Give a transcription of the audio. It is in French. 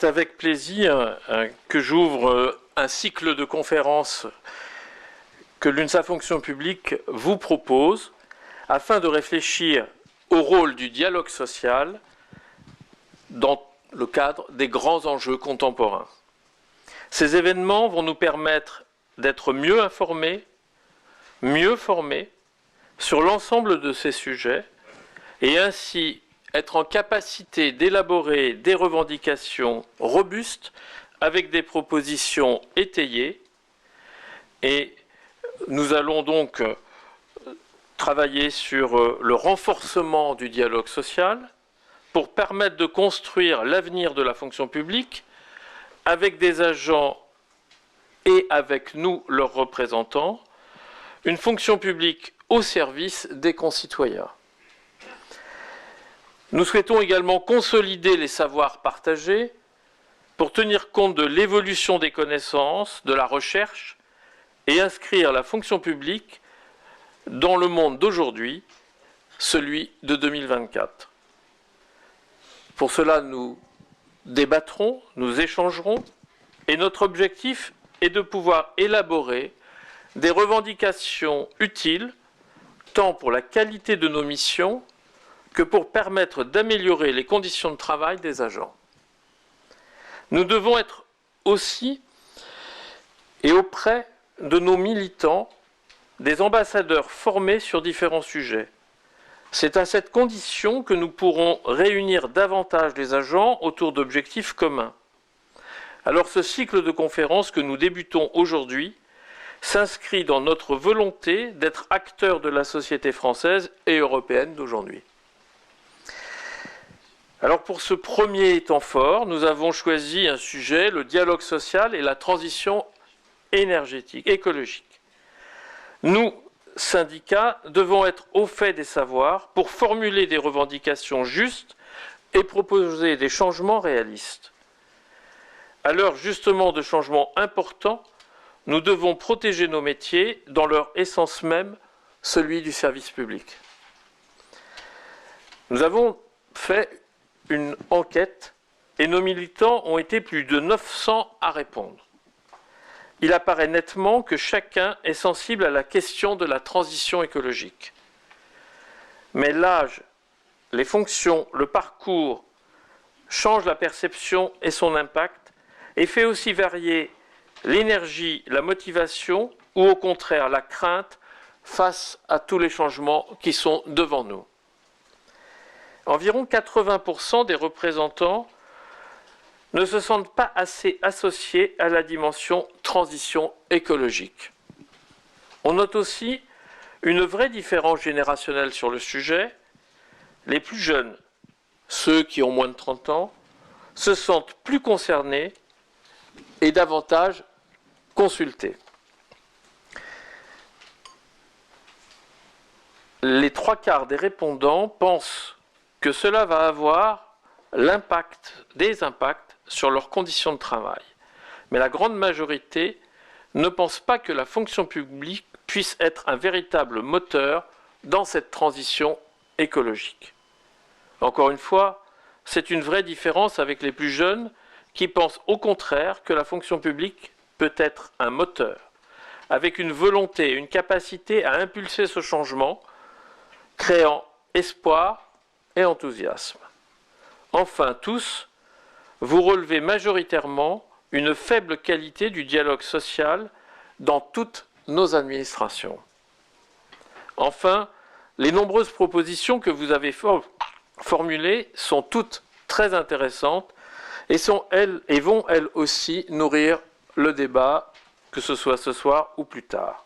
C'est avec plaisir que j'ouvre un cycle de conférences que l'UNSA Fonction publique vous propose afin de réfléchir au rôle du dialogue social dans le cadre des grands enjeux contemporains. Ces événements vont nous permettre d'être mieux informés, mieux formés sur l'ensemble de ces sujets et ainsi être en capacité d'élaborer des revendications robustes avec des propositions étayées. Et nous allons donc travailler sur le renforcement du dialogue social pour permettre de construire l'avenir de la fonction publique avec des agents et avec nous, leurs représentants, une fonction publique au service des concitoyens. Nous souhaitons également consolider les savoirs partagés pour tenir compte de l'évolution des connaissances, de la recherche et inscrire la fonction publique dans le monde d'aujourd'hui, celui de 2024. Pour cela, nous débattrons, nous échangerons et notre objectif est de pouvoir élaborer des revendications utiles tant pour la qualité de nos missions que pour permettre d'améliorer les conditions de travail des agents. Nous devons être aussi et auprès de nos militants des ambassadeurs formés sur différents sujets. C'est à cette condition que nous pourrons réunir davantage les agents autour d'objectifs communs. Alors ce cycle de conférences que nous débutons aujourd'hui s'inscrit dans notre volonté d'être acteurs de la société française et européenne d'aujourd'hui. Alors pour ce premier temps fort, nous avons choisi un sujet, le dialogue social et la transition énergétique, écologique. Nous, syndicats, devons être au fait des savoirs pour formuler des revendications justes et proposer des changements réalistes. À l'heure justement de changements importants, nous devons protéger nos métiers dans leur essence même, celui du service public. Nous avons fait une enquête et nos militants ont été plus de 900 à répondre. Il apparaît nettement que chacun est sensible à la question de la transition écologique. Mais l'âge, les fonctions, le parcours changent la perception et son impact et fait aussi varier l'énergie, la motivation ou au contraire la crainte face à tous les changements qui sont devant nous. Environ 80% des représentants ne se sentent pas assez associés à la dimension transition écologique. On note aussi une vraie différence générationnelle sur le sujet. Les plus jeunes, ceux qui ont moins de 30 ans, se sentent plus concernés et davantage consultés. Les 3/4 des répondants pensent que cela va avoir des impacts sur leurs conditions de travail. Mais la grande majorité ne pense pas que la fonction publique puisse être un véritable moteur dans cette transition écologique. Encore une fois, c'est une vraie différence avec les plus jeunes qui pensent au contraire que la fonction publique peut être un moteur, avec une volonté, une capacité à impulser ce changement, créant espoir et enthousiasme. Enfin, tous, vous relevez majoritairement une faible qualité du dialogue social dans toutes nos administrations. Enfin, les nombreuses propositions que vous avez formulées sont toutes très intéressantes et vont elles aussi nourrir le débat, que ce soit ce soir ou plus tard.